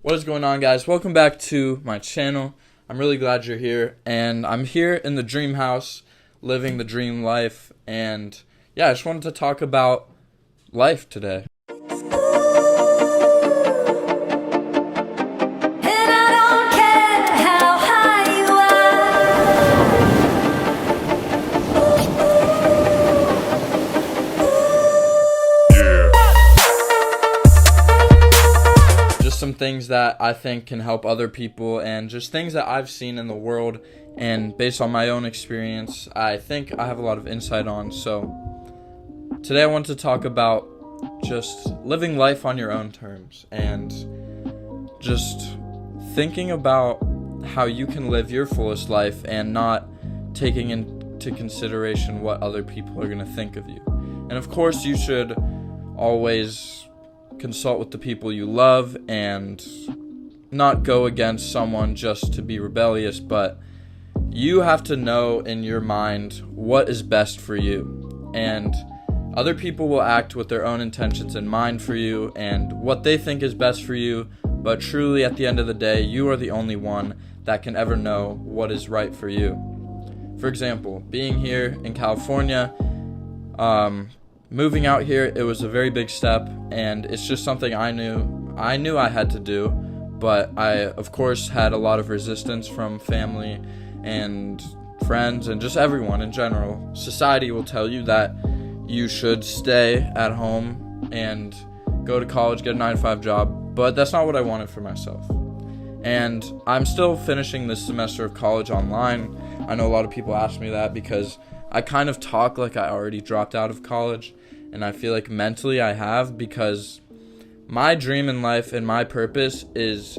What is going on, guys? Welcome back to my channel. I'm really glad you're here, and I'm here in the dream house, living the dream life, and yeah, I just wanted to talk about life today. Some things that I think can help other people, and just things that I've seen in the world, and based on my own experience, I think I have a lot of insight on. So today I want to talk about just living life on your own terms, and just thinking about how you can live your fullest life and not taking into consideration what other people are going to think of you. And of course, you should always consult with the people you love and not go against someone just to be rebellious, but you have to know in your mind what is best for you. And other people will act with their own intentions in mind for you and what they think is best for you, but truly at the end of the day, you are the only one that can ever know what is right for you. For example, being here in California, moving out here, it was a very big step, and it's just something I knew I had to do, but I, of course, had a lot of resistance from family and friends and just everyone in general. Society will tell you that you should stay at home and go to college, get a 9-to-5 job, but that's not what I wanted for myself. And I'm still finishing this semester of college online. I know a lot of people ask me that because I kind of talk like I already dropped out of college, and I feel like mentally I have, because my dream in life and my purpose is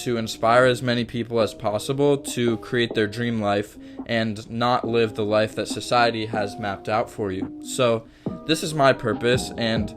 to inspire as many people as possible to create their dream life and not live the life that society has mapped out for you. So this is my purpose, and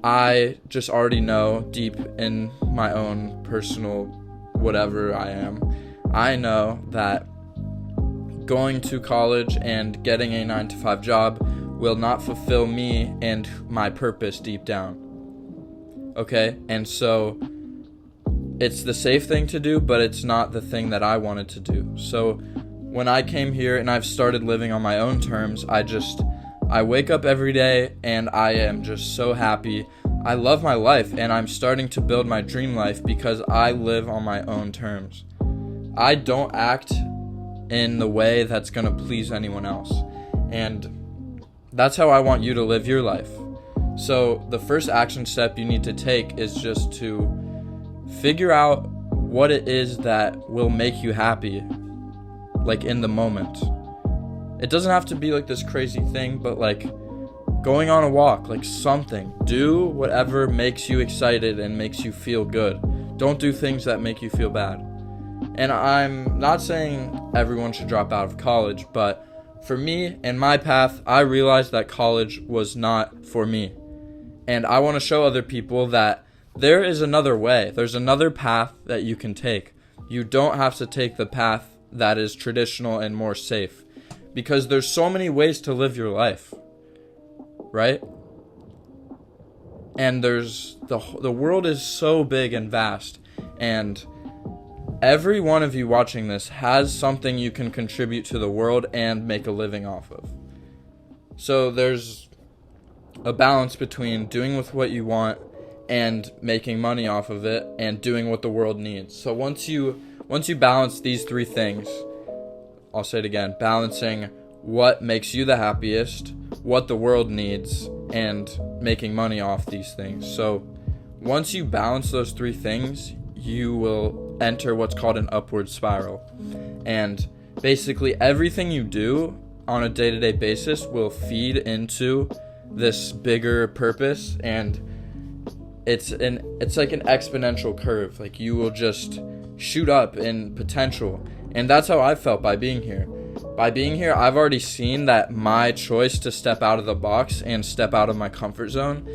I just already know deep in my own personal whatever I am, I know that going to college and getting a 9-to-5 job will not fulfill me and my purpose deep down. Okay? And so it's the safe thing to do, but it's not the thing that I wanted to do. So when I came here and I've started living on my own terms, I wake up every day and I am just so happy. I love my life, and I'm starting to build my dream life because I live on my own terms. I don't act in the way that's going to please anyone else. And that's how I want you to live your life. So the first action step you need to take is just to figure out what it is that will make you happy, like in the moment. It doesn't have to be like this crazy thing, but like going on a walk, like something. Do whatever makes you excited and makes you feel good. Don't do things that make you feel bad. And I'm not saying everyone should drop out of college, but for me and my path, I realized that college was not for me. And I want to show other people that there is another way. There's another path that you can take. You don't have to take the path that is traditional and more safe, because there's so many ways to live your life, right? And there's the world is so big and vast, and every one of you watching this has something you can contribute to the world and make a living off of. So there's a balance between doing with what you want and making money off of it and doing what the world needs. So once you balance these three things, I'll say it again, balancing what makes you the happiest, what the world needs, and making money off these things. So once you balance those three things, you will enter what's called an upward spiral. And basically everything you do on a day-to-day basis will feed into this bigger purpose, and it's like an exponential curve. Like you will just shoot up in potential. And that's how I felt by being here. By being here, I've already seen that my choice to step out of the box and step out of my comfort zone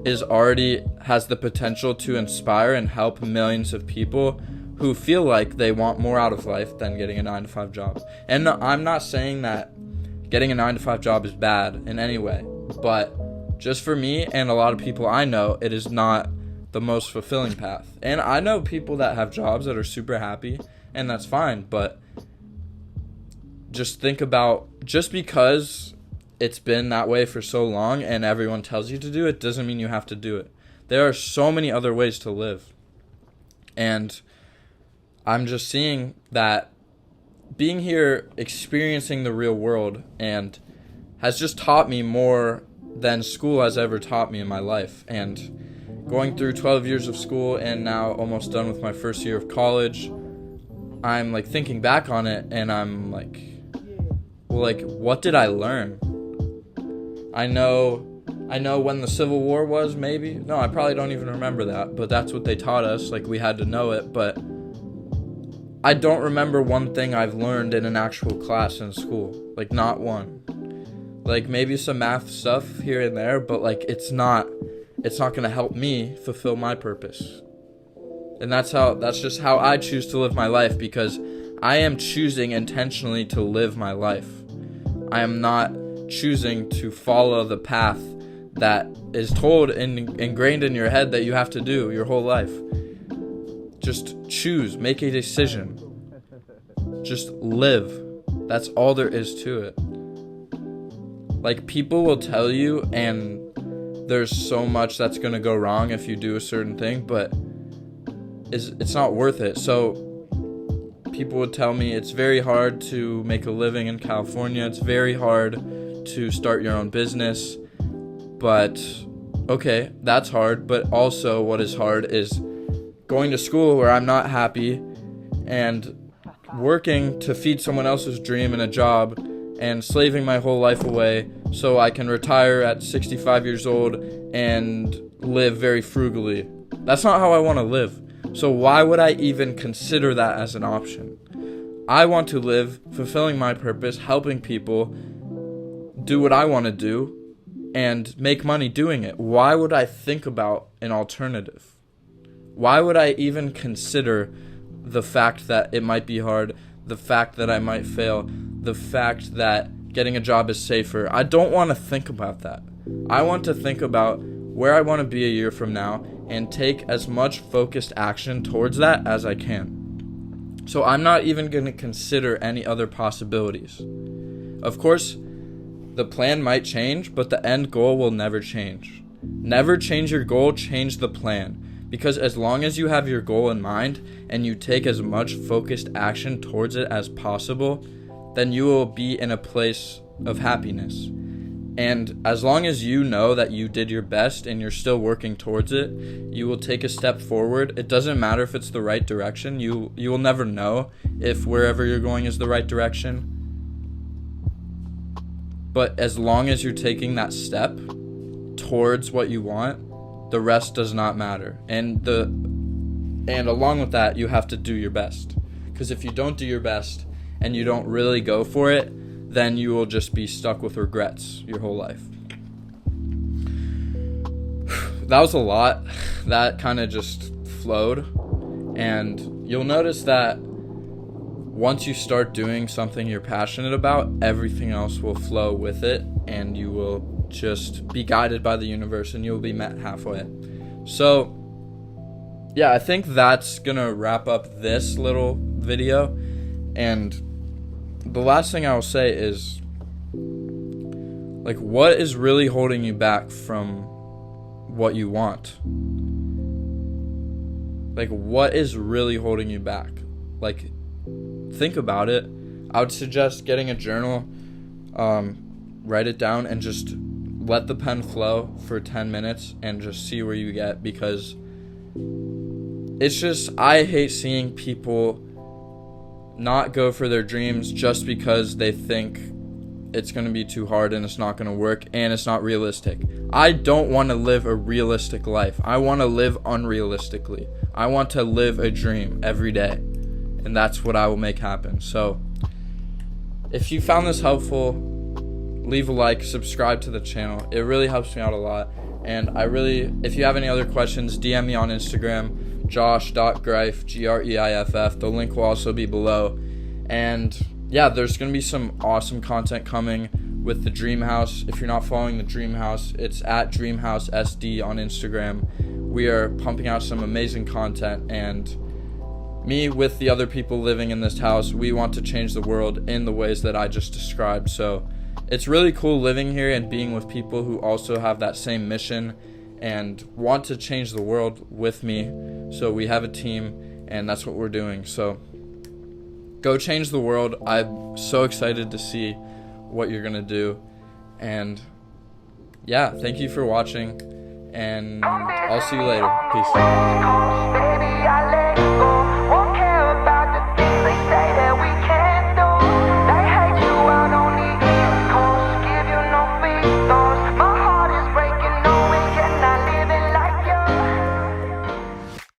has the potential to inspire and help millions of people who feel like they want more out of life than getting a 9-to-5 job. And no, I'm not saying that getting a 9-to-5 job is bad in any way, but just for me and a lot of people I know, it is not the most fulfilling path. And I know people that have jobs that are super happy, and that's fine, but just think about, just because it's been that way for so long and everyone tells you to do it doesn't mean you have to do it. There are so many other ways to live. And I'm just seeing that being here, experiencing the real world, and has just taught me more than school has ever taught me in my life. And going through 12 years of school and now almost done with my first year of college, I'm like thinking back on it and I'm like, well, like, what did I learn? I know when the Civil War was, maybe. No, I probably don't even remember that, but that's what they taught us. Like, we had to know it, but I don't remember one thing I've learned in an actual class in school. Like, not one. Like, maybe some math stuff here and there, but like, it's not going to help me fulfill my purpose. And that's just how I choose to live my life, because I am choosing intentionally to live my life. I am not choosing to follow the path that is told and ingrained in your head that you have to do your whole life. Just choose, make a decision. Just live. That's all there is to it. Like, people will tell you, and there's so much that's going to go wrong if you do a certain thing, but it's not worth it. So people would tell me it's very hard to make a living in California. It's very hard to start your own business. But okay, that's hard. But also what is hard is going to school where I'm not happy and working to feed someone else's dream in a job and slaving my whole life away so I can retire at 65 years old and live very frugally. That's not how I want to live. So why would I even consider that as an option? I want to live fulfilling my purpose, helping people do what I want to do, and make money doing it. Why would I think about an alternative? Why would I even consider the fact that it might be hard, the fact that I might fail, the fact that getting a job is safer? I don't want to think about that. I want to think about where I want to be a year from now and take as much focused action towards that as I can. So I'm not even going to consider any other possibilities. Of course, the plan might change, but the end goal will never change. Never change your goal, change the plan. Because as long as you have your goal in mind and you take as much focused action towards it as possible, then you will be in a place of happiness. And as long as you know that you did your best and you're still working towards it, you will take a step forward. It doesn't matter if it's the right direction. You will never know if wherever you're going is the right direction. But as long as you're taking that step towards what you want, the rest does not matter. And along with that, you have to do your best. Because if you don't do your best and you don't really go for it, then you will just be stuck with regrets your whole life. That was a lot. That kind of just flowed. And you'll notice that once you start doing something you're passionate about, everything else will flow with it, and you will just be guided by the universe and you'll be met halfway. So, yeah, I think that's gonna wrap up this little video. And the last thing I will say is, like, what is really holding you back from what you want? Like, what is really holding you back? Like, think about it. I would suggest getting a journal, write it down, and just let the pen flow for 10 minutes and just see where you get, because it's just, I hate seeing people not go for their dreams just because they think it's going to be too hard and it's not going to work and it's not realistic. I don't want to live a realistic life. I want to live unrealistically. I want to live a dream every day, and that's what I will make happen. So if you found this helpful, leave a like, subscribe to the channel. It really helps me out a lot. And if you have any other questions, DM me on Instagram, josh.greiff, Greiff. The link will also be below. And yeah, there's going to be some awesome content coming with the Dream House. If you're not following the Dream House, it's at DreamHouseSD on Instagram. We are pumping out some amazing content, and me with the other people living in this house, we want to change the world in the ways that I just described. So it's really cool living here and being with people who also have that same mission and want to change the world with me. So we have a team, and that's what we're doing. So go change the world. I'm so excited to see what you're gonna do. And yeah, thank you for watching, and I'll see you later. Peace.